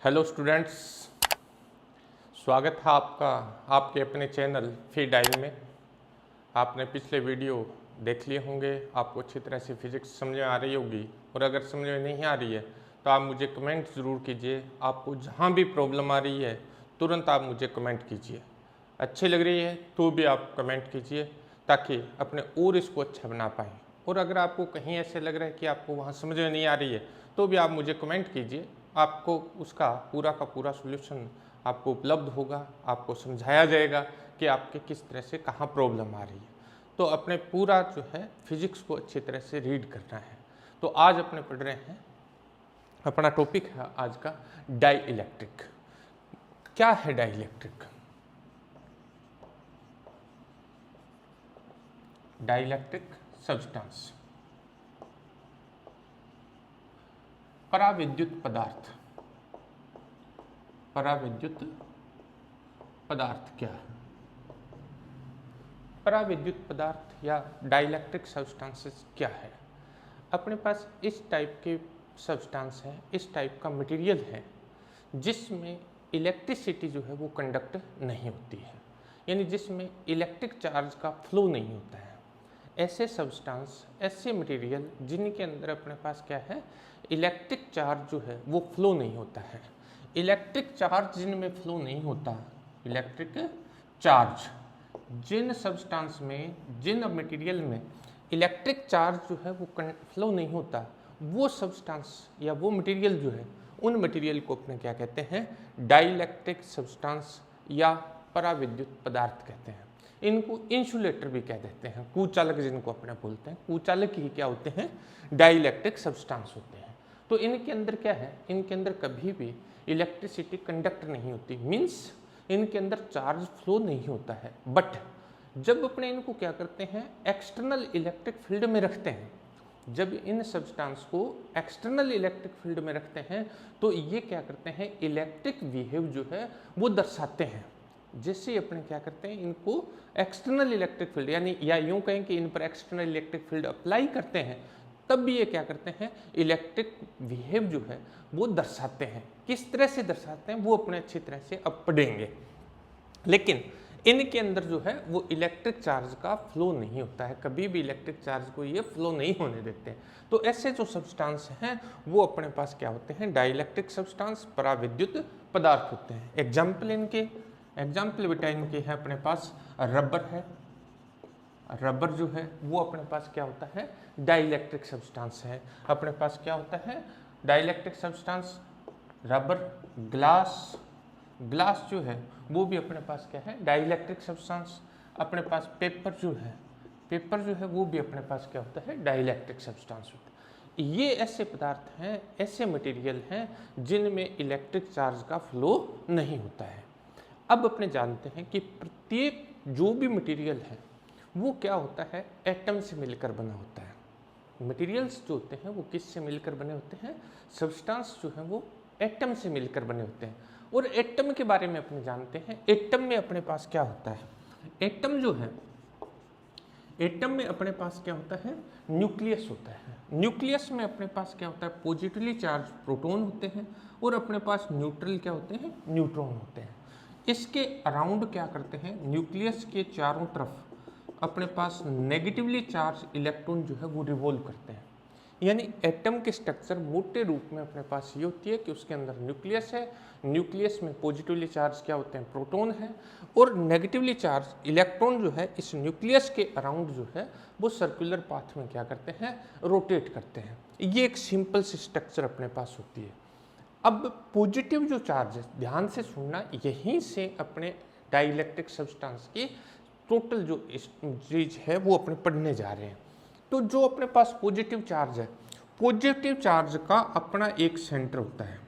Hello students, स्वागत है आपका आपके अपने चैनल फी डाइल में। आपने पिछले वीडियो देख लिए होंगे, आपको अच्छी तरह से फिजिक्स समझ में आ रही होगी। और अगर समझ में नहीं आ रही है तो आप मुझे कमेंट ज़रूर कीजिए। आपको जहाँ भी प्रॉब्लम आ रही है तुरंत आप मुझे कमेंट कीजिए। अच्छी लग रही है तो भी आप कमेंट कीजिए ताकि अपने और इसको अच्छा बना पाएँ। और अगर आपको कहीं ऐसे लग रहा है कि आपको वहाँ समझ में नहीं आ रही है तो भी आप मुझे कमेंट कीजिए, आपको उसका पूरा का पूरा सॉल्यूशन आपको उपलब्ध होगा। आपको समझाया जाएगा कि आपके किस तरह से कहाँ प्रॉब्लम आ रही है। तो अपने पूरा जो है फिजिक्स को अच्छी तरह से रीड करना है। तो आज अपने पढ़ रहे हैं, अपना टॉपिक है आज का डाई इलेक्ट्रिक। क्या है dielectric? Dielectric substance, पराविद्युत पदार्थ। पराविद्युत पदार्थ क्या है? पराविद्युत पदार्थ या डाइलेक्ट्रिक सब्सटेंसेस क्या है? अपने पास इस टाइप के सब्सटेंस है, इस टाइप का मटेरियल है जिसमें इलेक्ट्रिसिटी जो है वो कंडक्ट नहीं होती है, यानी जिसमें इलेक्ट्रिक चार्ज का फ्लो नहीं होता है। ऐसे सब्सटेंस, ऐसे मटेरियल जिनके अंदर अपने पास क्या है, इलेक्ट्रिक चार्ज जो है वो फ्लो नहीं होता है। इलेक्ट्रिक चार्ज जिनमें फ्लो नहीं होता, इलेक्ट्रिक चार्ज जिन सब्सटेंस में, जिन मटेरियल में इलेक्ट्रिक चार्ज जो है वो फ्लो नहीं होता, वो सब्सटेंस या वो मटेरियल जो है, उन मटेरियल को अपने क्या कहते हैं? डाइलेक्ट्रिक सब्सटेंस या पराविद्युत पदार्थ कहते हैं। इनको इंसुलेटर भी कह देते हैं, कुचालक जिनको अपने बोलते हैं। कुचालक ही क्या होते हैं? डाइलेक्ट्रिक सब्सटेंस होते हैं। तो इनके अंदर क्या है? इनके अंदर कभी भी इलेक्ट्रिसिटी कंडक्ट नहीं होती, मीन्स इनके अंदर चार्ज फ्लो नहीं होता है। बट जब अपने इनको क्या करते हैं, एक्सटर्नल इलेक्ट्रिक फील्ड में रखते हैं, जब इन सब्सटेंस को एक्सटर्नल इलेक्ट्रिक फील्ड में रखते हैं तो ये क्या करते हैं, इलेक्ट्रिक बिहेव जो है वो दर्शाते हैं। जैसे अपने क्या करते हैं, इनको एक्सटर्नल इलेक्ट्रिक फील्ड, यानी या यूं कहें कि इन पर एक्सटर्नल इलेक्ट्रिक फील्ड अप्लाई करते हैं, तब भी ये क्या करते हैं, इलेक्ट्रिक बिहेव जो है वो दर्शाते हैं। किस तरह से दर्शाते हैं वो अपने अच्छी तरह से अब पढ़ेंगे। लेकिन इनके अंदर जो है वो इलेक्ट्रिक चार्ज का फ्लो नहीं होता है, कभी भी इलेक्ट्रिक चार्ज को ये फ्लो नहीं होने देते हैं। तो ऐसे जो सब्सटेंस हैं वो अपने पास क्या होते हैं? डाइलेक्ट्रिक सब्सटेंस, पराविद्युत पदार्थ होते हैं। एग्जाम्पल इनके, एग्जाम्पल बेटा इनके है अपने पास रबर है। रबर जो है वो अपने पास क्या होता है? डाइलेक्ट्रिक सब्सटेंस है। अपने पास क्या होता है? Dielectric substance rubber. Glass, glass जो है वो भी अपने पास क्या है? Dielectric substance. अपने पास पेपर जो है, पेपर जो है वो भी अपने पास क्या होता है? डाइलेक्ट्रिक सब्सटेंस होता है। ये ऐसे पदार्थ हैं, ऐसे मटेरियल हैं जिनमें इलेक्ट्रिक चार्ज का फ्लो नहीं होता है। अब अपने जानते हैं कि प्रत्येक जो भी मटेरियल है वो क्या होता है? एटम से मिलकर बना होता है। मटेरियल्स जो होते हैं वो किससे मिलकर बने होते हैं? सब्सटेंस जो है वो एटम से मिलकर बने होते हैं। और एटम के बारे में अपने जानते हैं, एटम में अपने पास क्या होता है? एटम जो है, एटम में अपने पास क्या होता है? न्यूक्लियस होता है। न्यूक्लियस में अपने पास क्या होता है? पॉजिटिवली चार्ज प्रोटॉन होते हैं और अपने पास न्यूट्रल क्या होते हैं? न्यूट्रॉन होते हैं। इसके अराउंड क्या करते हैं? न्यूक्लियस के चारों तरफ अपने पास नेगेटिवली चार्ज इलेक्ट्रॉन जो है वो रिवॉल्व करते हैं। यानी एटम के स्ट्रक्चर मोटे रूप में अपने पास ये होती है कि उसके अंदर न्यूक्लियस है, न्यूक्लियस में पॉजिटिवली चार्ज क्या होते हैं? प्रोटॉन है, और नेगेटिवली चार्ज इलेक्ट्रॉन जो है इस न्यूक्लियस के अराउंड जो है वो सर्कुलर पाथ में क्या करते हैं? रोटेट करते हैं। ये एक सिंपल सी स्ट्रक्चर अपने पास होती है। अब पॉजिटिव जो चार्ज है, ध्यान से सुनना, यहीं से अपने डाइलेक्ट्रिक सब्सटेंस की टोटल जो चीज है वो अपने पढ़ने जा रहे हैं। तो जो अपने पास पॉजिटिव चार्ज है, पॉजिटिव चार्ज का अपना एक सेंटर होता है।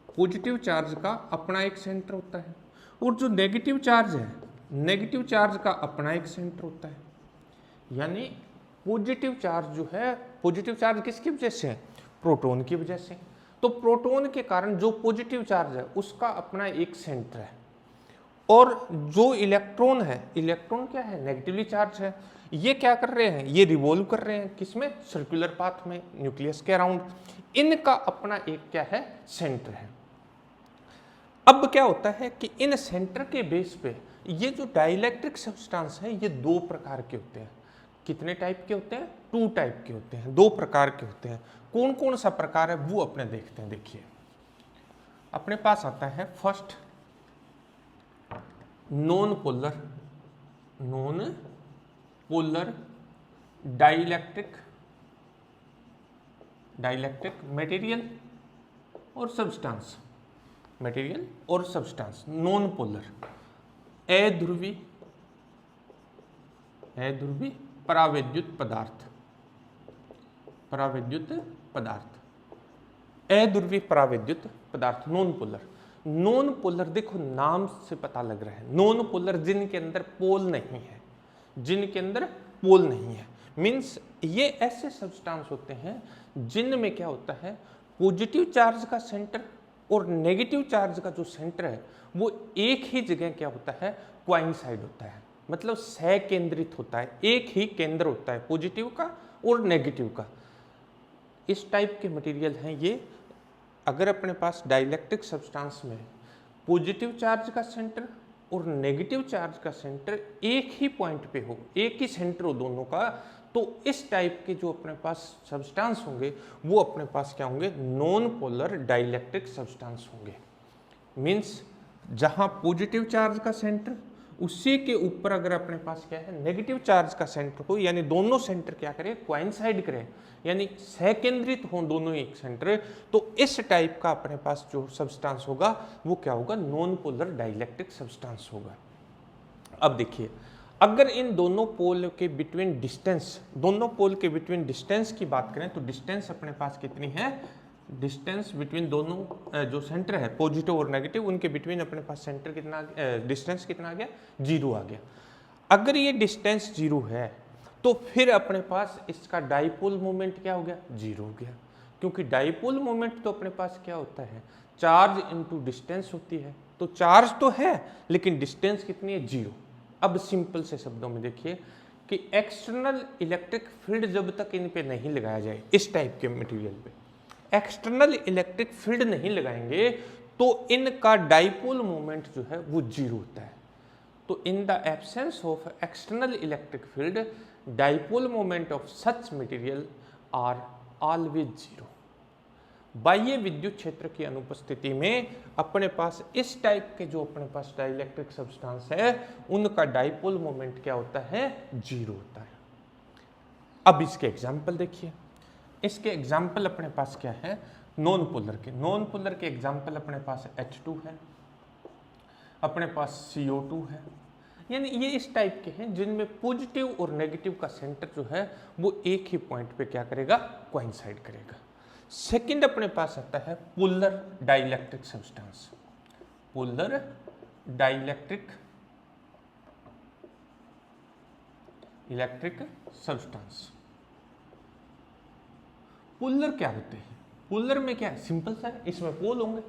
पॉजिटिव चार्ज का अपना एक सेंटर होता है, और जो नेगेटिव चार्ज है, नेगेटिव चार्ज का अपना एक सेंटर होता है। यानी पॉजिटिव चार्ज जो है, पॉजिटिव चार्ज किसकी वजह से है? प्रोटॉन की वजह से। तो प्रोटॉन के कारण जो पॉजिटिव चार्ज है उसका अपना एक सेंटर है, और जो इलेक्ट्रॉन है, इलेक्ट्रॉन क्या है? नेगेटिवली चार्ज है। ये क्या कर रहे हैं, ये रिवॉल्व कर रहे हैं किसमें, सर्कुलर पाथ में, न्यूक्लियस के अराउंड। इनका अपना एक क्या है, सेंटर है। अब क्या होता है कि इन सेंटर के बेस पे ये जो डाइलेक्ट्रिक सब्सटेंस है ये दो प्रकार के होते हैं। कितने टाइप के होते हैं, 2 टाइप के होते हैं, 2 प्रकार के होते हैं। कौन कौन सा प्रकार है वो अपने देखते हैं। देखिए अपने पास आता है first non polar dielectric material और सब्सटेंस, मटेरियल और सब्सटेंस। नॉन पोलर अध्रुवी परावैद्युत पदार्थ, अध्रुवी परावैद्युत पदार्थ, नॉन पोलर। देखो नाम से पता लग रहा है, नॉन पोलर जिनके अंदर पोल नहीं है, मीन्स ये ऐसे सब्सटेंस होते हैं जिनमें क्या होता है, पॉजिटिव चार्ज का सेंटर और नेगेटिव चार्ज का जो सेंटर है वो एक ही जगह क्या होता है, कोइंसाइड होता है, मतलब सहकेंद्रित होता है, एक ही केंद्र होता है पॉजिटिव का और नेगेटिव का। इस टाइप के मटेरियल हैं ये। अगर अपने पास डाइलेक्ट्रिक सब्सटेंस में पॉजिटिव चार्ज का सेंटर और नेगेटिव चार्ज का सेंटर एक ही पॉइंट पे हो, एक ही सेंटर हो दोनों का, तो इस टाइप के जो अपने पास सब्सटेंस होंगे वो अपने पास क्या होंगे, नॉन पोलर डाइलेक्ट्रिक सब्सटेंस होंगे। मीन्स जहां पॉजिटिव चार्ज का सेंटर, उसी के ऊपर अगर अपने पास क्या है, नेगेटिव चार्ज का सेंटर हो, यानी दोनों सेंटर क्या करें, कोइंसाइड करें, यानी सहकेंद्रित हो दोनों एक सेंटर, तो इस टाइप का अपने पास जो सब्सटेंस होगा वो क्या होगा, नॉन पोलर डाइलेक्ट्रिक सब्सटेंस होगा। अब देखिए अगर इन दोनों पोल के बिटवीन डिस्टेंस, दोनों पोल के बिटवीन डिस्टेंस की बात करें तो डिस्टेंस अपने पास कितनी है, डिस्टेंस बिटवीन दोनों जो सेंटर है पॉजिटिव और नेगेटिव, उनके बिटवीन अपने पास सेंटर कितना, डिस्टेंस कितना आ गया, 0 आ गया। अगर ये डिस्टेंस 0 है तो फिर अपने पास इसका डाइपोल मोमेंट क्या हो गया, 0 हो गया, क्योंकि डाइपोल मोमेंट तो अपने पास क्या होता है, चार्ज इनटू डिस्टेंस होती है। तो चार्ज तो है लेकिन डिस्टेंस कितनी है, 0। अब सिंपल से शब्दों में देखिए कि एक्सटर्नल इलेक्ट्रिक फील्ड जब तक इन पे नहीं लगाया जाए, इस टाइप के मटेरियल पे एक्सटर्नल इलेक्ट्रिक फील्ड नहीं लगाएंगे तो इनका डाइपोल मोमेंट जो है वो 0 होता है। तो in the absence of external electric field dipole moment of such material are always 0। बाह्य विद्युत क्षेत्र की अनुपस्थिति में अपने पास इस टाइप के जो अपने पास डाइलेक्ट्रिक सब्सटेंस है उनका डाइपोल मोमेंट क्या होता है, 0 होता है। अब इसके एग्जाम्पल देखिए, इसके एग्जाम्पल अपने पास क्या है, नॉन पोलर के एग्जाम्पल अपने पास H2 है, अपने पास CO2 है, यानी ये इस टाइप के हैं जिनमें पॉजिटिव और नेगेटिव का सेंटर जो है वो एक ही पॉइंट पे क्या करेगा, कोइंसाइड करेगा। सेकंड अपने पास आता है polar dielectric substance, polar dielectric substance. Polar क्या होते हैं, पोलर में क्या है, सिंपल सा है, इसमें पोल होंगे,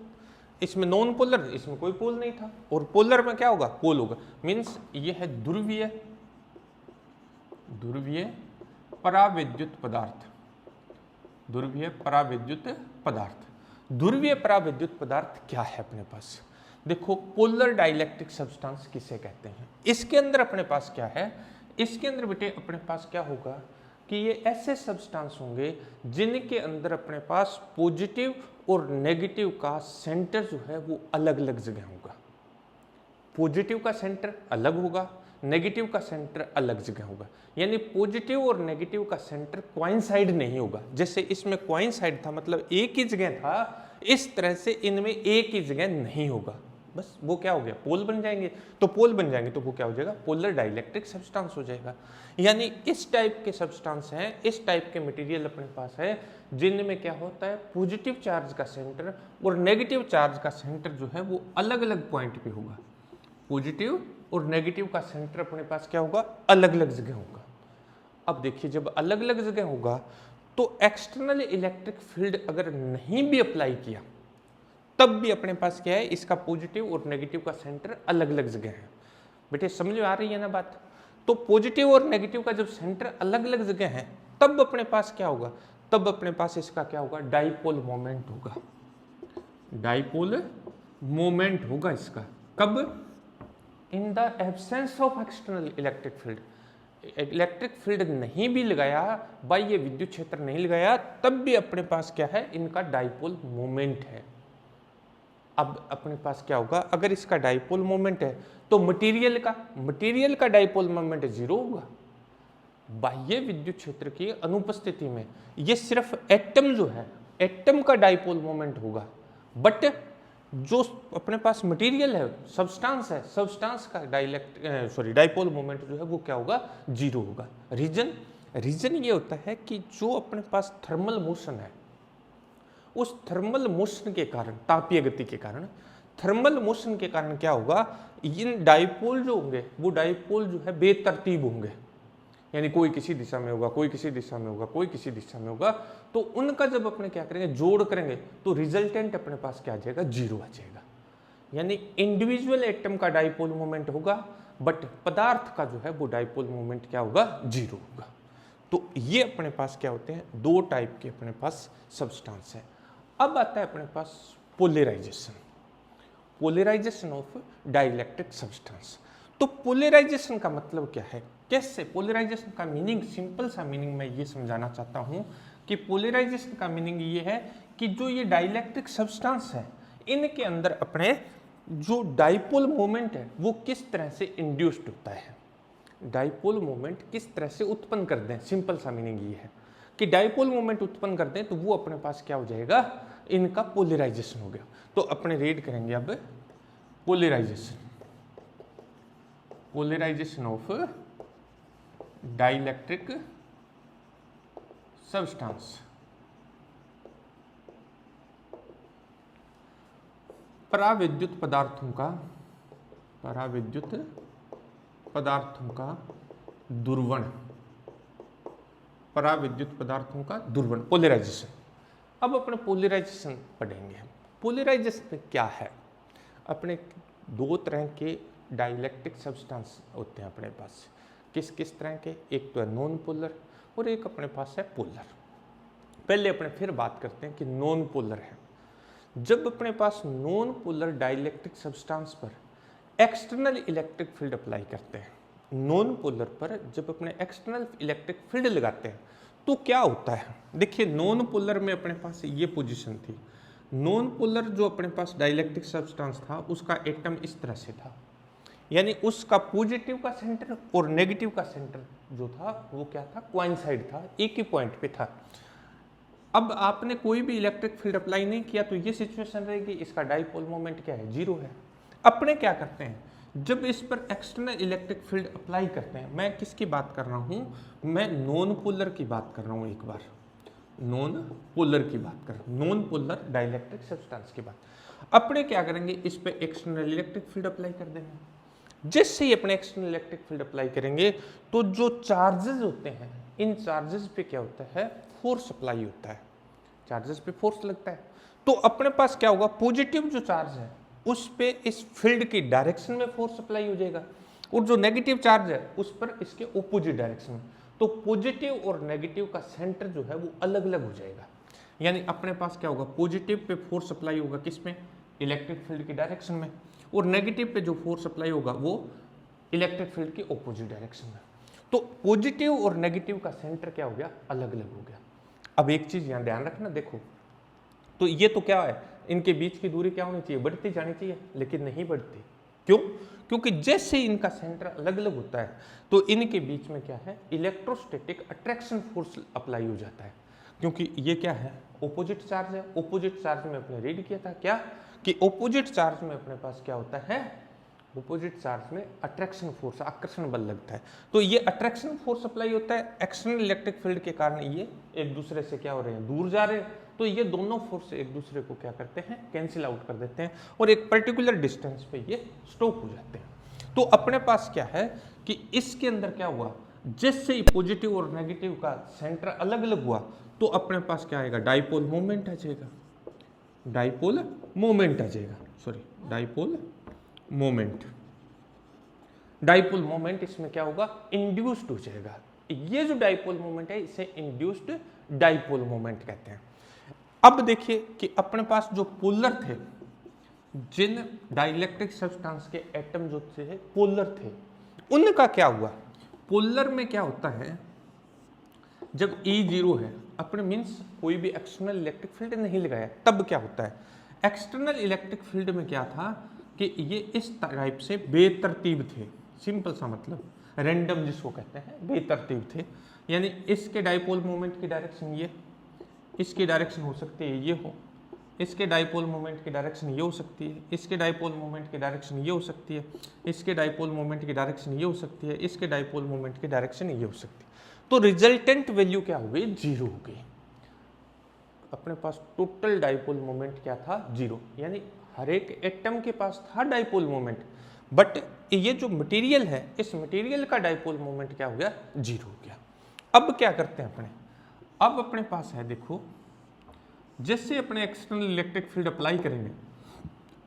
इसमें नॉन पोलर, इसमें कोई पोल नहीं था, और पोलर में क्या होगा, पोल होगा। मीन्स ये है ध्रुवीय परावैद्युत पदार्थ, ध्रुवीय परावैद्युत पदार्थ क्या है अपने पास। देखो पोलर डाइलेक्ट्रिक सब्सटेंस किसे कहते हैं, इसके अंदर अपने पास क्या है, इसके अंदर बेटे अपने पास क्या होगा कि ये ऐसे सब्सटेंस होंगे जिनके अंदर अपने पास पॉजिटिव और नेगेटिव का सेंटर जो है वो अलग अलग जगह होगा। पॉजिटिव का सेंटर अलग होगा, नेगेटिव का सेंटर अलग जगह होगा, यानी पॉजिटिव और नेगेटिव का सेंटर कोइंसाइड नहीं होगा। जैसे इसमें कोइंसाइड था मतलब एक ही जगह था, इस तरह से इनमें एक ही जगह नहीं होगा, बस वो क्या हो गया, पोल बन जाएंगे। तो पोल बन जाएंगे तो वो क्या हो जाएगा, पोलर डाइलेक्ट्रिक सब्सटेंस हो जाएगा। यानी इस टाइप के सब्सटेंस हैं, इस टाइप के मटेरियल अपने पास है जिनमें क्या होता है, पॉजिटिव चार्ज का सेंटर और नेगेटिव चार्ज का सेंटर जो है वो अलग अलग पॉइंट पे होगा। पॉजिटिव और नेगेटिव का सेंटर अपने पास क्या होगा, अलग अलग जगह होगा। अब देखिए जब अलग अलग जगह होगा तो एक्सटर्नल इलेक्ट्रिक फील्ड अगर नहीं भी अप्लाई किया तब भी अपने पास क्या है, इसका पॉजिटिव और नेगेटिव का सेंटर अलग अलग जगह है। बेटे समझ में आ रही है ना बात। तो पॉजिटिव और नेगेटिव का जब सेंटर अलग अलग जगह है तब अपने पास क्या होगा, तब अपने पास इसका क्या होगा, डाइपोल मोमेंट होगा। डाइपोल मोमेंट होगा इसका कब, इन the absence of external electric field. Electric field नहीं भी लगाया, बाह्य विद्युत क्षेत्र नहीं लगाया, तब भी अपने पास क्या है, इनका डाइपोल मोमेंट है। अब अपने पास क्या होगा, अगर इसका डाइपोल मोमेंट है तो मटेरियल का डाइपोल मोमेंट 0 होगा। बाह्य विद्युत क्षेत्र की अनुपस्थिति में ये सिर्फ एटम जो है, एटम का डाइपोल मोमेंट होगा, बट जो अपने पास मटेरियल है, सब्सटेंस है, सब्सटेंस का डाइपोल मोमेंट जो है वो क्या होगा, 0 होगा। रीजन ये होता है कि जो अपने पास थर्मल मोशन है, उस थर्मल मोशन के कारण, तापीय गति के कारण, थर्मल मोशन के कारण क्या होगा, इन डाइपोल जो होंगे वो डाइपोल जो है बेतरतीब होंगे, यानी कोई किसी दिशा में होगा, कोई किसी दिशा में होगा, कोई किसी दिशा में होगा, तो उनका जब अपने क्या करेंगे, जोड़ करेंगे तो रिजल्टेंट अपने पास क्या आ जाएगा, 0 आ जाएगा। यानी इंडिविजुअल एटम का डाइपोल मोमेंट होगा, बट पदार्थ का जो है वो डाइपोल मोमेंट क्या होगा, 0 होगा। तो ये अपने पास क्या होते हैं, 2 टाइप के अपने पास सब्सटेंस है। अब आता है अपने पास पोलराइजेशन ऑफ डाइलेक्ट्रिक सब्सटेंस। तो पोलराइजेशन का मतलब क्या है, कैसे पोलराइजेशन का मीनिंग, सिंपल सा मीनिंग मैं ये समझाना चाहता हूँ कि पोलराइजेशन का मीनिंग ये है कि जो ये डाइलेक्ट्रिक सब्सटेंस है, इनके अंदर अपने जो डाइपोल मोमेंट है वो किस तरह से इंड्यूस्ड होता है, डाइपोल मोमेंट किस तरह से उत्पन्न कर दें। सिंपल सा मीनिंग ये है कि डाइपोल मोमेंट उत्पन्न कर दें तो वो अपने पास क्या हो जाएगा, इनका पोलराइजेशन हो गया। तो अपने रीड करेंगे अब पोलराइजेशन ऑफ डाइलेक्ट्रिक सब्सटेंस। पराविद्युत पदार्थों का दुर्वण, पराविद्युत पदार्थों का दुर्वण, पोलराइजेशन। अब अपने पोलराइजेशन पढ़ेंगे। पोलराइजेशन क्या है, अपने 2 तरह के डाइलेक्ट्रिक सब्सटेंस होते हैं अपने पास। किस किस तरह के, एक तो है नॉन पोलर और एक अपने पास है पोलर। पहले अपने फिर बात करते हैं कि नॉन पोलर है। जब अपने पास नॉन पोलर डाइलेक्ट्रिक सब्सटेंस पर एक्सटर्नल इलेक्ट्रिक फील्ड अप्लाई करते हैं, नॉन पोलर पर जब अपने एक्सटर्नल इलेक्ट्रिक फील्ड लगाते हैं तो क्या होता है, देखिए नॉन पोलर में अपने पास ये पोजीशन थी। नॉन पोलर जो अपने पास डाइलेक्ट्रिक सब्सटेंस था उसका एटम इस तरह से था, यानी उसका पॉजिटिव का सेंटर और नेगेटिव का सेंटर जो था वो क्या था, कोइंसाइड था, एक ही पॉइंट पे था। अब आपने कोई भी इलेक्ट्रिक फील्ड अप्लाई नहीं किया तो ये सिचुएशन रहेगी, इसका डाइपोल मोमेंट क्या है, 0 है। अपने क्या करते हैं, जब इस पर एक्सटर्नल इलेक्ट्रिक फील्ड अप्लाई करते हैं, मैं किसकी बात कर रहा हूँ, मैं नॉन पोलर की बात कर रहा हूँ, एक बार नॉन पोलर की बात कर, नॉन पोलर डाइलेक्ट्रिक सब्सटेंस की बात। अपने क्या करेंगे, इस पे एक्सटर्नल इलेक्ट्रिक फील्ड अप्लाई कर देंगे। जैसे ही अपने एक्सटर्नल इलेक्ट्रिक फील्ड अप्लाई करेंगे तो जो चार्जेस होते हैं, इन चार्जेस पे क्या होता है, फोर्स अप्लाई होता है, चार्जेस पे फोर्स लगता है। तो अपने पास क्या होगा, पॉजिटिव जो चार्ज है उस पे इस फील्ड की डायरेक्शन में फोर्स अप्लाई हो जाएगा, और जो नेगेटिव चार्ज है उस पर इसके ओपोजिट डायरेक्शन में। तो पॉजिटिव और नेगेटिव का सेंटर जो है वो अलग अलग हो जाएगा। यानी अपने पास क्या होगा, पॉजिटिव पे फोर्स अप्लाई होगा किसमें, इलेक्ट्रिक फील्ड की डायरेक्शन में, और नेगेटिव पे जो फोर्स अप्लाई होगा वो इलेक्ट्रिक फील्ड की ओपोजिट डायरेक्शन में। तो पॉजिटिव और नेगेटिव का सेंटर क्या हो गया, अलग अलग हो गया। अब एक चीज यहाँ ध्यान रखना, देखो तो ये तो क्या है, इनके बीच की दूरी क्या होनी चाहिए, बढ़ती जानी चाहिए, लेकिन नहीं बढ़ती। क्यों, क्योंकि जैसे इनका सेंटर अलग अलग होता है तो इनके बीच में क्या है, इलेक्ट्रोस्टैटिक अट्रैक्शन फोर्स अप्लाई हो जाता है। क्योंकि ये क्या है, ओपोजिट चार्ज है। ओपोजिट चार्ज में अपने रीड किया था क्या, कि ओपोजिट चार्ज में अपने पास क्या होता है, ओपोजिट चार्ज में अट्रैक्शन फोर्स, आकर्षण बल लगता है। तो ये अट्रैक्शन फोर्स अप्लाई होता है, एक्सटर्नल इलेक्ट्रिक फील्ड के कारण ये एक दूसरे से क्या हो रहे हैं, दूर जा रहे हैं। तो ये दोनों फोर्स एक दूसरे को क्या करते हैं, कैंसिल आउट कर देते हैं, और एक पर्टिकुलर डिस्टेंस पे ये स्टॉप हो जाते हैं। तो अपने पास क्या है कि इसके अंदर क्या हुआ, जैसे ही पॉजिटिव और नेगेटिव का सेंटर अलग अलग हुआ तो अपने पास क्या आएगा, डाइपोल मोमेंट आ जाएगा, डाइपोल मोमेंट आ जाएगा, sorry dipole moment. Dipole moment इसमें क्या होगा, इंड्यूस्ड हो जाएगा। ये जो डाइपोल मोमेंट है इसे इंड्यूस्ड डाइपोल मोमेंट कहते हैं। अब देखिए कि अपने पास जो पोलर थे, जिन डाइलेक्ट्रिक सब्सटेंस के एटम जो थे पोलर थे, उनका क्या हुआ। पोलर में क्या होता है, जब E 0 है, अपने मीन्स कोई भी एक्सटर्नल इलेक्ट्रिक फील्ड नहीं लगाया, तब क्या होता है, एक्सटर्नल इलेक्ट्रिक फील्ड में क्या था कि ये इस टाइप से बेतरतीब थे। सिंपल सा मतलब रैंडम जिसको कहते हैं, बेतरतीब थे। यानी इसके डाइपोल मोमेंट की डायरेक्शन ये, इसकी डायरेक्शन हो सकती है ये हो, इसके डाइपोल मोमेंट की डायरेक्शन ये हो सकती है, इसके डाइपोल मोमेंट की डायरेक्शन ये हो सकती है, इसके डाइपोल मोमेंट की डायरेक्शन ये हो सकती है, इसके डाइपोल मोमेंट की डायरेक्शन ये हो सकती है। तो रिजल्टेंट वैल्यू क्या हो गई, 0 हो गई। अपने पास टोटल डाइपोल मोमेंट क्या था, 0। यानी हर एक एटम के पास था डाइपोल मोमेंट, बट ये जो मटेरियल है, इस मटेरियल का डाइपोल मोमेंट क्या हो गया, 0 हो गया। अब क्या करते हैं अपने, अब अपने पास है, देखो जैसे अपने एक्सटर्नल इलेक्ट्रिक फील्ड अप्लाई करेंगे,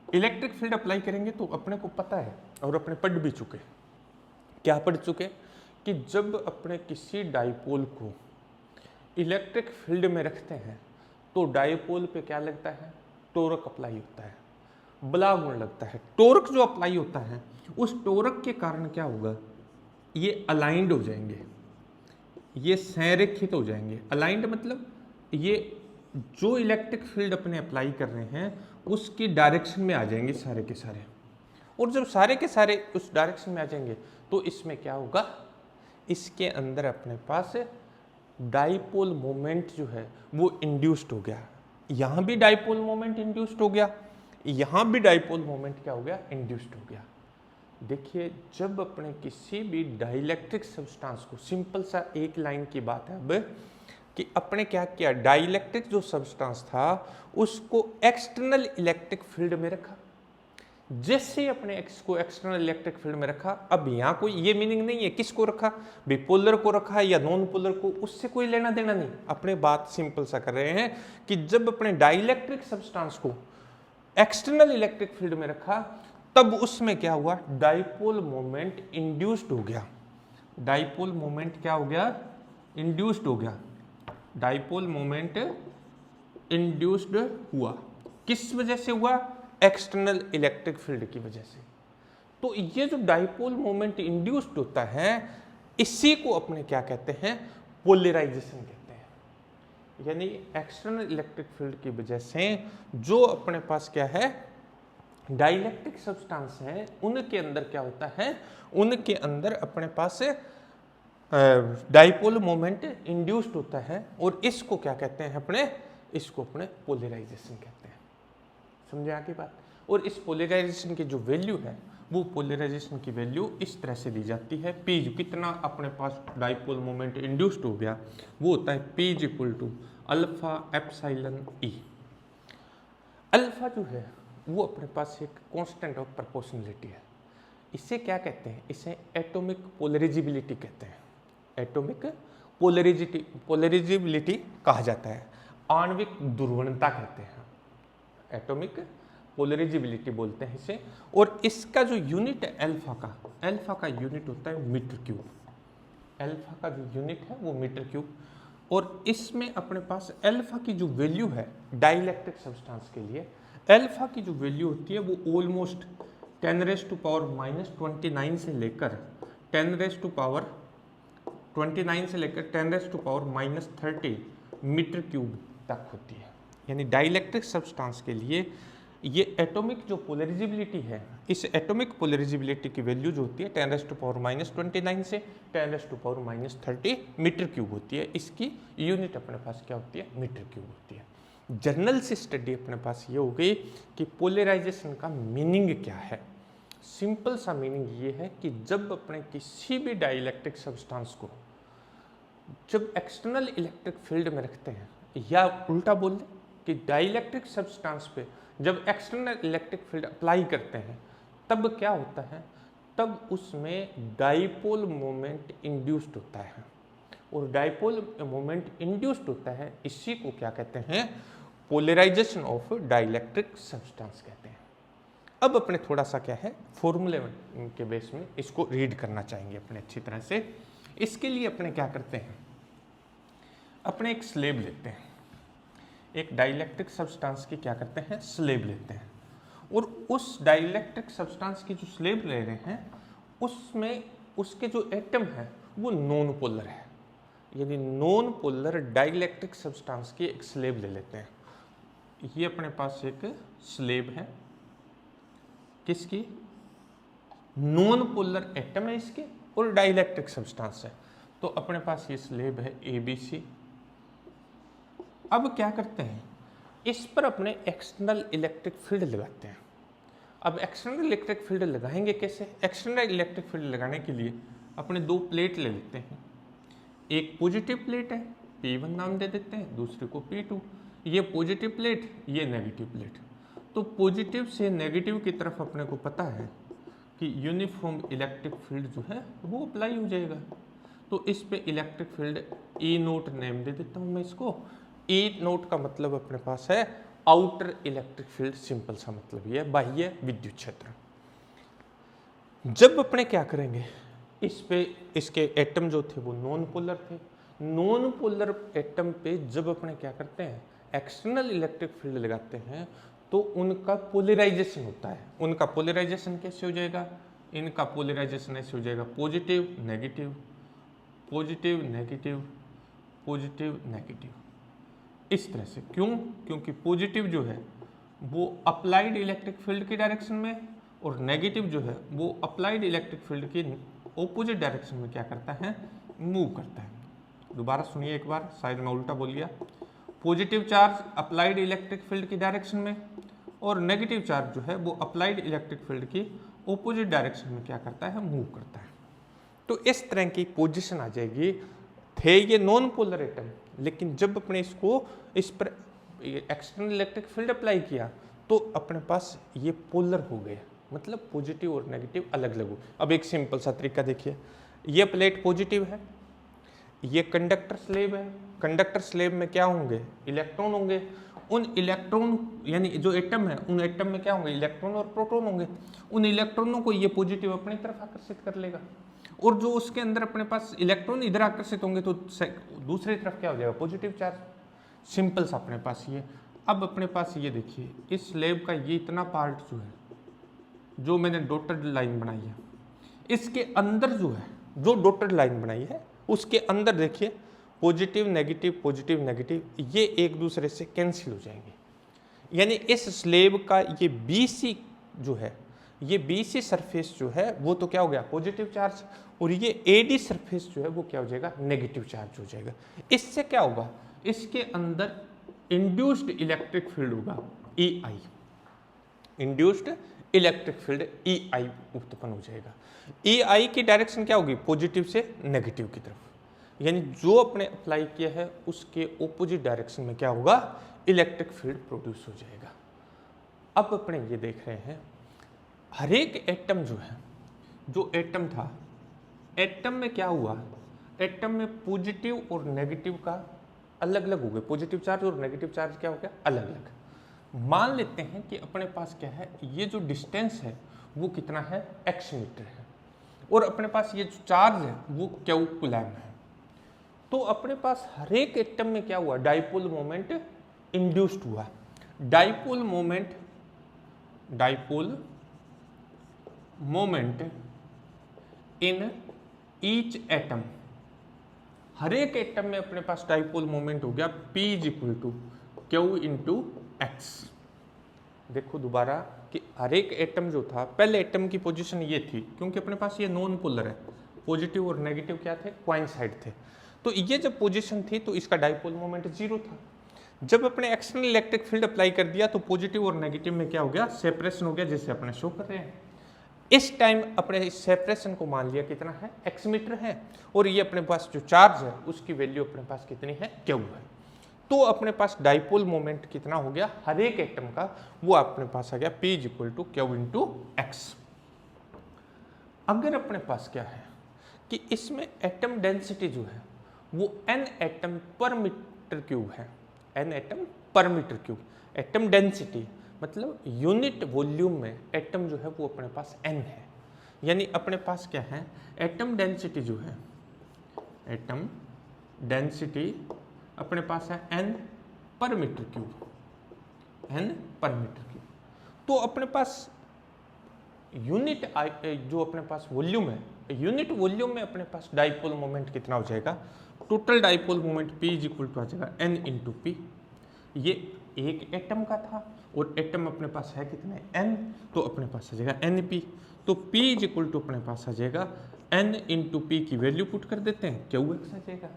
इलेक्ट्रिक फील्ड अप्लाई करेंगे तो अपने को पता है और अपने पढ़ भी चुके, क्या पढ़ चुके कि जब अपने किसी डाइपोल को इलेक्ट्रिक फील्ड में रखते हैं तो डाइपोल पे क्या लगता है, टोरक अप्लाई होता है, बला गुण लगता है। टोरक जो अप्लाई होता है, उस टोरक के कारण क्या होगा, ये अलाइंड हो जाएंगे, ये संरेखित हो जाएंगे। अलाइंड मतलब ये जो इलेक्ट्रिक फील्ड अपने अप्लाई कर रहे हैं उसकी डायरेक्शन में आ जाएंगे सारे के सारे, और जब सारे के सारे उस डायरेक्शन में आ जाएंगे तो इसमें क्या होगा, इसके अंदर अपने पास डाइपोल मोमेंट जो है वो इंड्यूस्ड हो गया। यहाँ भी डाइपोल मोमेंट इंड्यूस्ड हो गया, यहाँ भी डाइपोल मोमेंट क्या हो गया, इंड्यूस्ड हो गया। देखिए जब अपने किसी भी डाइलेक्ट्रिक सब्सटेंस को, सिंपल सा एक लाइन की बात है अब कि अपने क्या किया, डाइलेक्ट्रिक जो सब्सटेंस था उसको एक्सटर्नल इलेक्ट्रिक फील्ड में रखा। जैसे अपने एक्स को एक्सटर्नल इलेक्ट्रिक फील्ड में रखा, अब यहाँ कोई ये मीनिंग नहीं है किसको रखा, बिपोलर को रखा या नॉन पोलर को, उससे कोई लेना देना नहीं। अपने बात सिंपल सा कर रहे हैं कि जब अपने डाइलेक्ट्रिक सब्सटेंस को एक्सटर्नल इलेक्ट्रिक फील्ड में रखा तब उसमें क्या हुआ, डाइपोल मोमेंट इंड्यूस्ड हो गया। डाइपोल मोमेंट क्या हो गया, इंड्यूस्ड हो गया। डाइपोल मोमेंट इंड्यूस्ड हुआ, किस वजह से हुआ, एक्सटर्नल इलेक्ट्रिक फील्ड की वजह से। तो ये जो डाइपोल मोमेंट इंड्यूस्ड होता है इसी को अपने क्या कहते हैं, पोलराइजेशन कहते हैं। यानी एक्सटर्नल इलेक्ट्रिक फील्ड की वजह से जो अपने पास क्या है, डाइलेक्ट्रिक सब्सटेंस है, उनके अंदर क्या होता है, उनके अंदर अपने पास डाइपोल मोमेंट इंड्यूस्ड होता है, और इसको क्या कहते हैं अपने, इसको अपने पोलराइजेशन कहते हैं। समझे आगे बात। और इस पोलराइजेशन की जो वैल्यू है वो पोलराइजेशन की वैल्यू इस तरह से दी जाती है, पी जो कितना अपने पास डाइपोल मोमेंट इंड्यूस्ड हो गया वो होता है P is equal to alpha epsilon E. Alpha जो है वो अपने पास एक कांस्टेंट ऑफ प्रोपोर्शनलिटी है। इसे क्या कहते हैं, इसे एटॉमिक पोलराइजेबिलिटी कहते हैं। एटॉमिक पोलराइजेबिलिटी कहा जाता है, आणविक ध्रुवणता कहते हैं, एटॉमिक पोलराइजेबिलिटी बोलते हैं इसे। और इसका जो यूनिट है अल्फा का यूनिट होता है मीटर क्यूब। अल्फा का जो यूनिट है वो मीटर क्यूब। और इसमें अपने पास अल्फा की जो वैल्यू है डाइलेक्ट्रिक सब्सटेंस के लिए, अल्फा की जो वैल्यू होती है वो ऑलमोस्ट 10⁻⁻29 से लेकर 10⁻29 से लेकर 10⁻⁻30 मीटर क्यूब तक होती है। यानी डाइलेक्ट्रिक सब्सटेंस के लिए ये एटॉमिक जो पोलराइजेबिलिटी है, इस एटॉमिक पोलराइजेबिलिटी की वैल्यू जो होती है 10⁻⁻29 से 10⁻⁻30 मीटर क्यूब होती है। इसकी यूनिट अपने पास क्या होती है, मीटर क्यूब होती है। जर्नल से स्टडी अपने पास ये हो गई कि पोलराइजेशन का मीनिंग क्या है। सिंपल सा मीनिंग ये है कि जब अपने किसी भी डाइलेक्ट्रिक सब्सटेंस को जब एक्सटर्नल इलेक्ट्रिक फील्ड में रखते हैं, या उल्टा बोल दें कि डाइलेक्ट्रिक सब्सटेंस पे जब एक्सटर्नल इलेक्ट्रिक फील्ड अप्लाई करते हैं तब क्या होता है, तब उसमें डाइपोल मोमेंट इंड्यूस्ड होता है। और डाइपोल मोमेंट इंड्यूस्ड होता है, इसी को क्या कहते हैं, पोलराइजेशन ऑफ डाइलेक्ट्रिक सब्सटेंस कहते हैं। अब अपने थोड़ा सा क्या है फॉर्मूले के बेस में इसको रीड करना चाहेंगे अपने अच्छी तरह से। इसके लिए अपने क्या करते हैं, अपने एक स्लेब लेते हैं, एक डाइलेक्ट्रिक सब्सटेंस की क्या करते हैं स्लेब लेते हैं, और उस डाइलेक्ट्रिक सब्सटेंस की जो स्लेब ले रहे हैं उसमें उसके जो एटम है वो नॉन पोलर है, यानी नॉन पोलर डाइलेक्ट्रिक सब्सटेंस की एक स्लेब ले लेते हैं। ये अपने पास एक स्लेब है किसकी, नॉन पोलर एटम है इसके और डाइलेक्ट्रिक सब्सटेंस है, तो अपने पास ये स्लेब है ABC। अब क्या करते हैं, इस पर अपने एक्सटर्नल इलेक्ट्रिक फील्ड लगाते हैं। अब एक्सटर्नल इलेक्ट्रिक फील्ड लगाएंगे कैसे, एक्सटर्नल इलेक्ट्रिक फील्ड लगाने के लिए अपने दो प्लेट ले लेते हैं, एक पॉजिटिव प्लेट है P1 नाम दे देते हैं, दूसरे को P2। ये पॉजिटिव प्लेट, ये नेगेटिव प्लेट। तो पॉजिटिव से नेगेटिव की तरफ अपने को पता है कि यूनिफॉर्म इलेक्ट्रिक फील्ड जो है वो अप्लाई हो जाएगा। तो इस पे इलेक्ट्रिक फील्ड E0 नेम दे देता हूँ मैं इसको। E0 का मतलब अपने पास है आउटर इलेक्ट्रिक फील्ड, सिंपल सा मतलब ये बाह्य विद्युत क्षेत्र। जब अपने क्या करेंगे, इस पे इसके एटम जो थे वो नॉन पोलर थे, नॉन पोलर एटम पे जब अपने क्या करते हैं एक्सटर्नल इलेक्ट्रिक फील्ड लगाते हैं तो उनका पोलराइजेशन होता है। उनका पोलराइजेशन कैसे हो जाएगा, इनका पोलराइजेशन ऐसे हो जाएगा positive negative, positive negative, positive negative, इस तरह से। क्यों, क्योंकि पॉजिटिव जो है वो अप्लाइड इलेक्ट्रिक फील्ड की डायरेक्शन में और नेगेटिव जो है वो अप्लाइड इलेक्ट्रिक फील्ड की ऑपोजिट डायरेक्शन में क्या करता है मूव करता है। दोबारा सुनिए एक बार, शायद मैं उल्टा बोल गया। Positive charge applied electric field की डायरेक्शन में और नेगेटिव चार्ज जो है वो अप्लाइड इलेक्ट्रिक फील्ड की ऑपोजिट डायरेक्शन में क्या करता है मूव करता है। तो इस तरह की पोजीशन आ जाएगी। थे ये नॉन पोलर एटम, लेकिन जब अपने इसको इस पर एक्सटर्नल इलेक्ट्रिक फील्ड अप्लाई किया तो अपने पास ये पोलर हो गए, मतलब पॉजिटिव और नेगेटिव अलग अलग हो। अब एक सिंपल सा तरीका देखिए, ये प्लेट पॉजिटिव है, ये कंडक्टर स्लेब है, कंडक्टर स्लेब में क्या होंगे इलेक्ट्रॉन होंगे। उन इलेक्ट्रॉन यानी जो एटम है उन एटम में क्या होंगे इलेक्ट्रॉन और प्रोटॉन होंगे। उन इलेक्ट्रॉनों को ये पॉजिटिव अपनी तरफ आकर्षित कर लेगा और जो उसके अंदर अपने पास इलेक्ट्रॉन इधर आकर्षित होंगे तो दूसरी तरफ क्या हो जाएगा पॉजिटिव चार्ज। सिंपल सा अपने पास ये। अब अपने पास ये देखिए, इस स्लेब का ये इतना पार्ट जो है जो मैंने डॉटेड लाइन बनाई है, इसके अंदर जो है जो डॉटेड लाइन बनाई है उसके अंदर देखिए पॉजिटिव नेगेटिव ये एक दूसरे से कैंसिल हो जाएंगे। यानी इस स्लेब का ये BC जो है, ये BC सरफेस जो है वो तो क्या हो गया पॉजिटिव चार्ज, और ये AD सरफेस जो है वो क्या हो जाएगा नेगेटिव चार्ज हो जाएगा। इससे क्या होगा, इसके अंदर इंड्यूस्ड इलेक्ट्रिक फील्ड होगा EI, induced electric field EI उत्पन्न हो जाएगा। EI की डायरेक्शन क्या होगी पॉजिटिव से नेगेटिव की तरफ, यानी जो अपने अप्लाई किया है उसके ऑपोजिट डायरेक्शन में क्या होगा इलेक्ट्रिक फील्ड प्रोड्यूस हो जाएगा। अब अपने ये देख रहे हैं हर एक एटम जो है, जो एटम था, एटम में क्या हुआ, एटम में पॉजिटिव और नेगेटिव का अलग अलग हो गए, पॉजिटिव चार्ज और नेगेटिव चार्ज क्या हो गया अलग अलग। मान लेते हैं कि अपने पास क्या है, ये जो डिस्टेंस है वो कितना है x मीटर है और अपने पास ये जो चार्ज है वो क्यू कूलम है। तो अपने पास हर एक एटम में क्या हुआ डाइपोल मोमेंट इंड्यूस्ड हुआ। Dipole moment in each atom, हर एक एटम में अपने पास डाइपोल मोमेंट हो गया P = Q × X। देखो दोबारा कि हर एक एटम जो था, पहले एटम की पोजीशन ये थी क्योंकि अपने पास ये नॉन पोलर है, पॉजिटिव और नेगेटिव क्या थे कोइंसाइड थे, तो ये जब पोजीशन थी तो इसका डाइपोल मोमेंट 0 था। जब अपने एक्सटर्नल इलेक्ट्रिक फील्ड अप्लाई कर दिया तो पॉजिटिव और नेगेटिव में क्या हो गया सेपरेशन हो गया, जिससे अपने शो कर रहे हैं। इस टाइम अपने इस सेपरेशन को मान लिया कितना है x मीटर है, और ये अपने पास जो चार्ज है उसकी वैल्यू अपने पास कितनी है Q है। तो अपने पास डाइपोल मोमेंट कितना हो गया हर एक एटम का, वो अपने पास आ गया P = Q × X। अगर अपने पास क्या है कि इसमें एटम डेंसिटी जो है वो n एटम पर मीटर क्यूब है, n एटम पर मीटर क्यूब एटम डेंसिटी, मतलब यूनिट वॉल्यूम में एटम जो है वो अपने पास n है, यानी अपने पास क्या है, एटम डेंसिटी जो है, एटम डेंसिटी अपने पास है n पर मीटर क्यूब, n पर मीटर क्यूब। तो अपने पास यूनिट जो अपने पास वॉल्यूम है, यूनिट वॉल्यूम में अपने पास डाइपोल मोमेंट कितना हो जाएगा, total dipole moment P is equal to आ जाएगा n इंटू पी। ये एक एटम का था और एटम अपने पास है कितने n, तो अपने पास आ जाएगा NP। तो P इज इक्वल टू अपने पास आ जाएगा n इंटू पी की वैल्यू पुट कर देते हैं, QX आ जाएगा।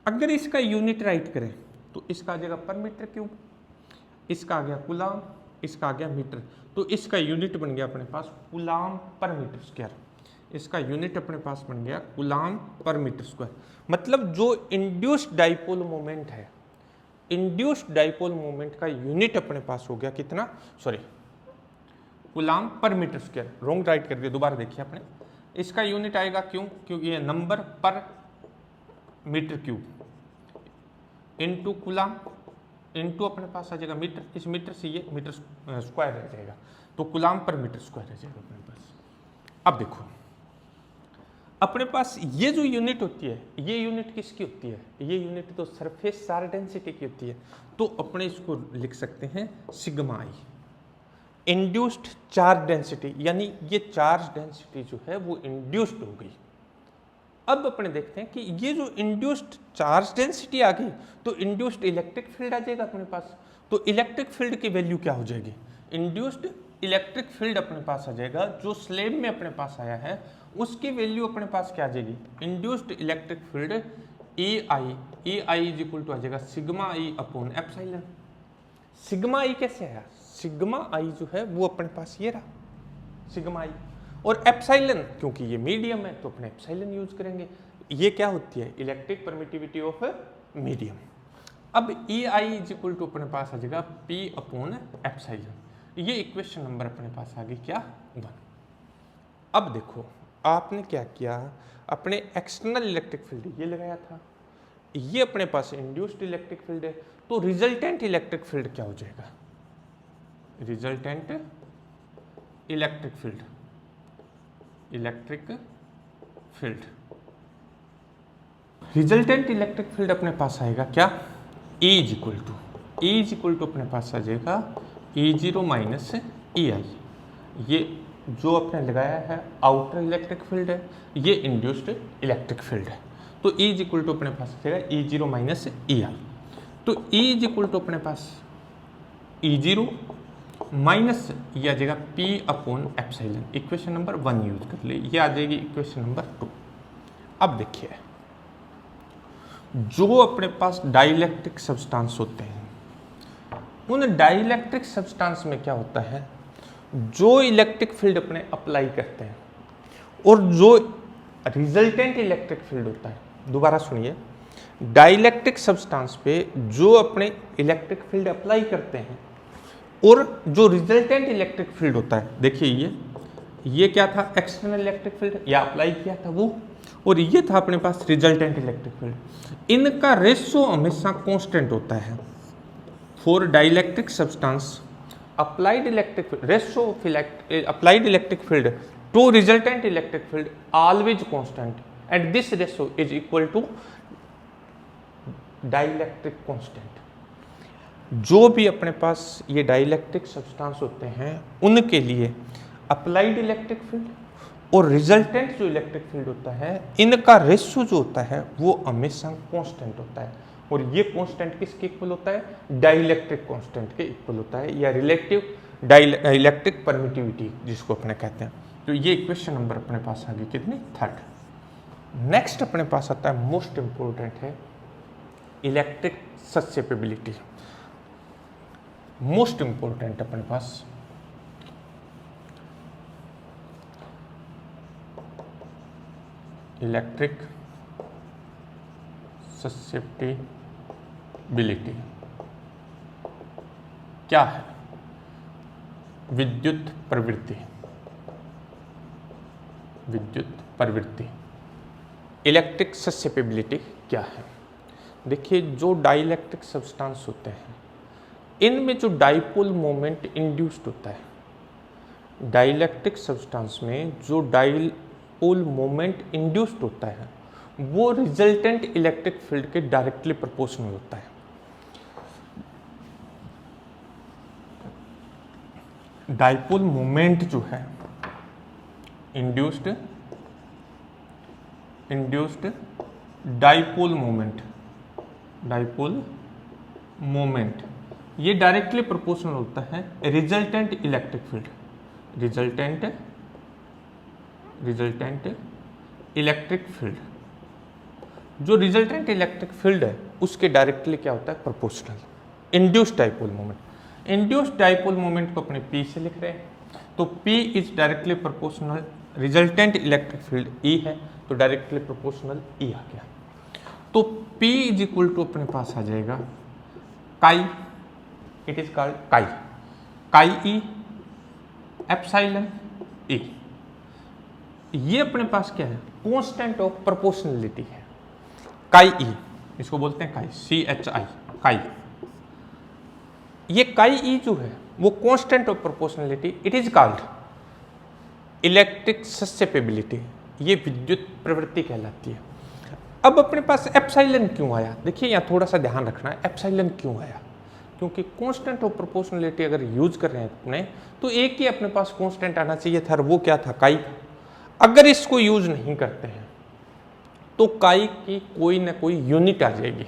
अगर इसका यूनिट राइट करें तो इसका आ जाएगा पर मीटर क्यूब, इसका आ गया कूलाम, इसका आ गया मीटर। तो इसका यूनिट बन गया अपने पास कूलाम पर मीटर स्क्वायर, इसका यूनिट अपने पास बन गया कूलाम पर मीटर स्क्वायर। मतलब जो इंड्यूस्ड डाइपोल मोमेंट है, इंड्यूस्ड डाइपोल मोमेंट का यूनिट अपने पास हो गया कितना, sorry coulomb per metre square, wrong write कर दिया, दोबारा देखिए आपने। इसका यूनिट आएगा क्यों, क्योंकि ये number per metre cube into coulomb into अपने पास आ जाएगा मीटर, इस मीटर से ये मीटर स्क्वायर रह जाएगा, तो कूलाम पर मीटर स्क्वायर रह जाएगा अपने पास। अब देखो अपने पास ये जो यूनिट होती है, ये यूनिट किसकी होती है, ये यूनिट तो सरफेस चार्ज डेंसिटी की होती है। तो अपने इसको लिख सकते हैं सिग्मा आई, इंड्यूस्ड चार्ज डेंसिटी, यानी ये चार्ज डेंसिटी जो है वो इंड्यूस्ड हो गई। अब अपने देखते हैं कि ये जो इंड्यूस्ड चार्ज डेंसिटी आ गई तो इंड्यूस्ड इलेक्ट्रिक फील्ड आ जाएगा अपने पास। तो इलेक्ट्रिक फील्ड की वैल्यू क्या हो जाएगी, इंड्यूस्ड इलेक्ट्रिक फील्ड अपने पास आ जाएगा, जो स्लैब में अपने पास आया है उसकी वैल्यू अपने पास क्या आ जाएगी, induced electric field E i is equal to आ जाएगा sigma i upon epsilon. Sigma i कैसे आया, सिग्मा आई जो है वो अपने पास ये रहा सिग्मा आई, और एप्सिलॉन क्योंकि ये मीडियम है तो अपने एप्सिलॉन यूज करेंगे। ये क्या होती है, इलेक्ट्रिक परमिटिविटी ऑफ मीडियम। अब ए आई इज इक्वल टू अपने पास आ जाएगा पी अपॉन एप्सिलॉन। ये इक्वेशन नंबर अपने पास आ गई क्या, 1। अब देखो आपने क्या किया, अपने एक्सटर्नल इलेक्ट्रिक फील्ड ये लगाया था, ये अपने पास इंड्यूस्ड इलेक्ट्रिक फील्ड है, तो रिजल्टेंट इलेक्ट्रिक फील्ड क्या हो जाएगा, resultant electric field, electric field, resultant electric field अपने पास आएगा क्या, E इज इक्वल टू अपने पास आ जाएगा E0 माइनस EI। ये जो आपने लगाया है आउटर इलेक्ट्रिक फील्ड है, ये इंड्यूस्ड इलेक्ट्रिक फील्ड है। तो E इज इक्वल टू अपने पास आ जाएगा E0 माइनस EI। तो E इज इक्वल टू अपने पास E0 माइनस ये आ जाएगा P upon epsilon. Equation number 1 use कर ले, ये आ जाएगी इक्वेशन नंबर 2। अब देखिए जो अपने पास डाइलेक्ट्रिक सब्सटेंस होते हैं, उन डाइलेक्ट्रिक सब्सटेंस में क्या होता है, जो इलेक्ट्रिक फील्ड अपने अप्लाई करते हैं और जो रिजल्टेंट इलेक्ट्रिक फील्ड होता है, दोबारा सुनिए, डाइलेक्ट्रिक सब्सटेंस पे जो अपने इलेक्ट्रिक फील्ड अप्लाई करते हैं और जो रिजल्टेंट इलेक्ट्रिक फील्ड होता है, देखिए ये क्या था, एक्सटर्नल इलेक्ट्रिक फील्ड या अप्लाई किया था वो, और ये था अपने पास रिजल्टेंट इलेक्ट्रिक फील्ड। इनका रेशो हमेशा कांस्टेंट होता है। For dielectric substance applied electric field, ratio of applied electric field to resultant electric field always constant, and this ratio is equal to dielectric constant। जो भी अपने पास ये डाइलेक्ट्रिक सब्सटेंस होते हैं उनके लिए अप्लाइड इलेक्ट्रिक फील्ड और रिजल्टेंट जो इलेक्ट्रिक फील्ड होता है, इनका रेशियो जो होता है वो हमेशा कांस्टेंट होता है, और ये कांस्टेंट किसके इक्वल होता है, डाइलेक्ट्रिक कांस्टेंट के इक्वल होता है, या रिलेटिव इलेक्ट्रिक परमिटिविटी जिसको अपने कहते हैं। तो ये इक्वेशन नंबर अपने पास आ गई कितनी, 3rd। नेक्स्ट अपने पास आता है मोस्ट इंपोर्टेंट है इलेक्ट्रिक ससेप्टिबिलिटी। मोस्ट इंपोर्टेंट अपने पास इलेक्ट्रिक ससेप्टिबिलिटी क्या है, विद्युत प्रवृत्ति, विद्युत प्रवृत्ति। इलेक्ट्रिक ससेप्टिबिलिटी क्या है, देखिए जो डाइलेक्ट्रिक सब्सटेंस होते हैं इनमें जो डाइपोल मोमेंट इंड्यूस्ड होता है, डाइलेक्ट्रिक सब्सटेंस में जो डाइपोल मोमेंट इंड्यूस्ड होता है वो रिजल्टेंट इलेक्ट्रिक फील्ड के डायरेक्टली प्रोपोर्शनल होता है। डाइपोल मोमेंट जो है इंड्यूस्ड डाइपोल मोमेंट ये डायरेक्टली प्रोपोर्शनल होता है resultant electric field, resultant electric field. जो रिजल्टेंट इलेक्ट्रिक फील्ड है उसके डायरेक्टली क्या होता है, प्रोपोर्शनल। इंड्यूस्ड डाइपोल मोमेंट को अपने P से लिख रहे हैं, तो P is directly proportional, resultant electric field E है तो डायरेक्टली प्रोपोर्शनल E आ गया। तो P इज इक्वल टू अपने पास आ जाएगा काई, इट इज कॉल्ड काई E एप्सिलॉन E। ये अपने पास क्या है, कांस्टेंट ऑफ प्रोपोर्शनलिटी है, काई E, इसको बोलते हैं काई, CHI काई। ये काई E जो है वो constant of proportionality, it is called electric susceptibility, ये विद्युत प्रवृत्ति कहलाती है। अब अपने पास एप्सिलॉन क्यों आया, देखिए यहाँ थोड़ा सा ध्यान रखना है, एप्सिलॉन क्यों आया, क्योंकि कांस्टेंट ऑफ प्रोपोर्शनलिटी अगर यूज कर रहे हैं अपने तो एक ही अपने पास कांस्टेंट आना चाहिए था, वो क्या था, काई। अगर इसको यूज नहीं करते हैं तो काई की कोई ना कोई यूनिट आ जाएगी,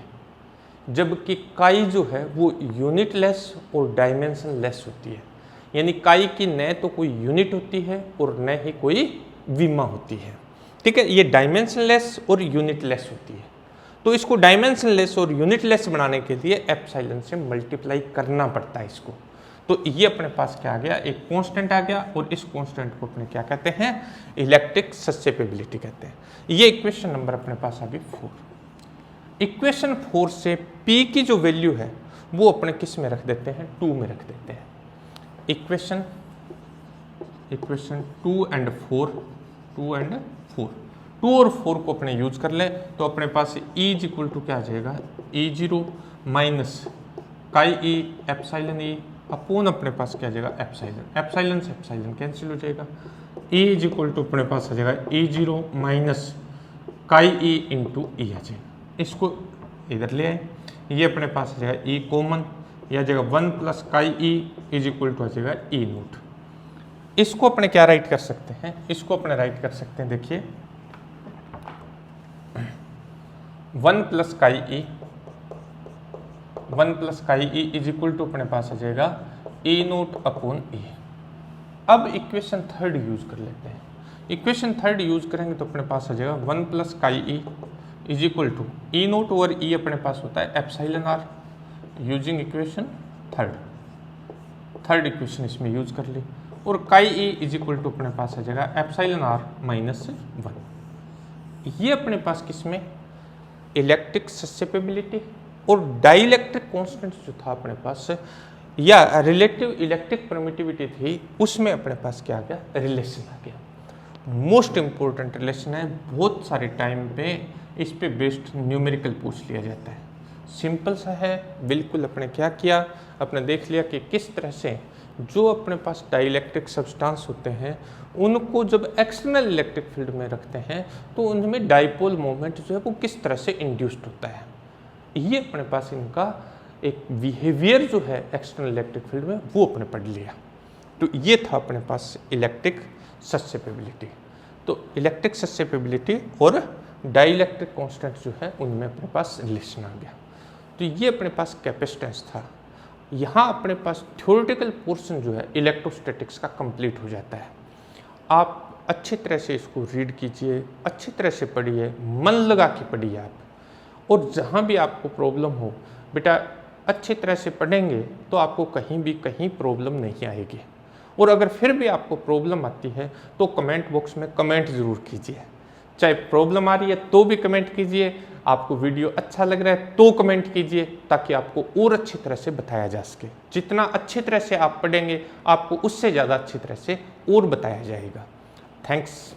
जबकि काई जो है वो यूनिट लेस और डायमेंशन लेस होती है, यानी काई की न तो कोई यूनिट होती है और न ही कोई विमा होती है, ठीक है। ये डायमेंशन लेस और यूनिट लेस होती है, तो इसको डायमेंशन लेस और यूनिट लेस बनाने के लिए एप्सिलॉन से मल्टीप्लाई करना पड़ता है इसको। तो ये अपने पास क्या आ गया, एक कांस्टेंट आ गया, और इस कांस्टेंट को अपने क्या कहते हैं, इलेक्ट्रिक ससेप्टिबिलिटी कहते हैं। ये इक्वेशन नंबर अपने पास आ गई 4। इक्वेशन 4 से P की जो वैल्यू है वो अपने किस में रख देते हैं, 2 में रख देते हैं। इक्वेशन 2 and 4, 2 और 4 को अपने यूज कर ले तो अपने पास E इज इक्वल टू क्या आ जाएगा, E0 माइनस काई E एप्सिलॉन E अपोन अपने पास क्या आ जाएगा, एप्सिलॉन से एप्सिलॉन कैंसिल हो जाएगा। E इज इक्वल टू अपने पास आ जाएगा E0 माइनस काई E इंटू E आ जाएगा। इसको इधर ले आए, ये अपने पास आ जाएगा E कॉमन, यह आ जाएगा 1 plus chi E is equal to आ जाएगा E नोट। इसको अपने क्या राइट कर सकते हैं, इसको अपने राइट कर सकते हैं, देखिए 1 plus chi E is equal to अपने पास आ जाएगा E नोट अपॉन E। अब इक्वेशन 3 यूज कर लेते हैं। इक्वेशन 3 यूज करेंगे तो अपने पास आ जाएगा 1 plus chi E is equal to E naught over E अपने पास होता है epsilon R, using equation 3 equation इसमें यूज कर ली, और काई E इज इक्वल टू अपने पास आ जाएगा एप्सिलॉन R माइनस 1। ये अपने पास किसमें, इलेक्ट्रिक ससेप्टिबिलिटी और डाइलेक्ट्रिक कांस्टेंट जो था अपने पास, या रिलेटिव इलेक्ट्रिक परमिटिविटी थी, उसमें अपने पास क्या आ गया, रिलेशन आ गया। मोस्ट इंपॉर्टेंट रिलेशन है, बहुत सारे टाइम पे इस पे बेस्ड न्यूमेरिकल पूछ लिया जाता है। सिंपल सा है बिल्कुल। अपने क्या किया, अपने देख लिया कि किस तरह से जो अपने पास डाइलेक्ट्रिक सब्सटेंस होते हैं उनको जब एक्सटर्नल इलेक्ट्रिक फील्ड में रखते हैं तो उनमें डाइपोल मोमेंट जो है वो किस तरह से इंड्यूस्ड होता है। ये अपने पास इनका एक बिहेवियर जो है एक्सटर्नल इलेक्ट्रिक फील्ड में वो अपने पढ़ लिया। तो ये था अपने पास इलेक्ट्रिक ससेप्टिबिलिटी। तो इलेक्ट्रिक ससेप्टिबिलिटी और डाइलेक्ट्रिक कांस्टेंट जो है उनमें अपने पास रिलेशन आ गया। तो ये अपने पास कैपेसिटेंस था। यहाँ अपने पास थ्योरेटिकल पोर्शन जो है इलेक्ट्रोस्टैटिक्स का कंप्लीट हो जाता है। आप अच्छी तरह से इसको रीड कीजिए, अच्छी तरह से पढ़िए, मन लगा के पढ़िए आप, और जहाँ भी आपको प्रॉब्लम हो बेटा अच्छी तरह से पढ़ेंगे तो आपको कहीं भी कहीं प्रॉब्लम नहीं आएगी। और अगर फिर भी आपको प्रॉब्लम आती है तो कमेंट बॉक्स में कमेंट ज़रूर कीजिए। चाहे प्रॉब्लम आ रही है तो भी कमेंट कीजिए, आपको वीडियो अच्छा लग रहा है तो कमेंट कीजिए, ताकि आपको और अच्छी तरह से बताया जा सके। जितना अच्छी तरह से आप पढ़ेंगे आपको उससे ज़्यादा अच्छी तरह से और बताया जाएगा। थैंक्स।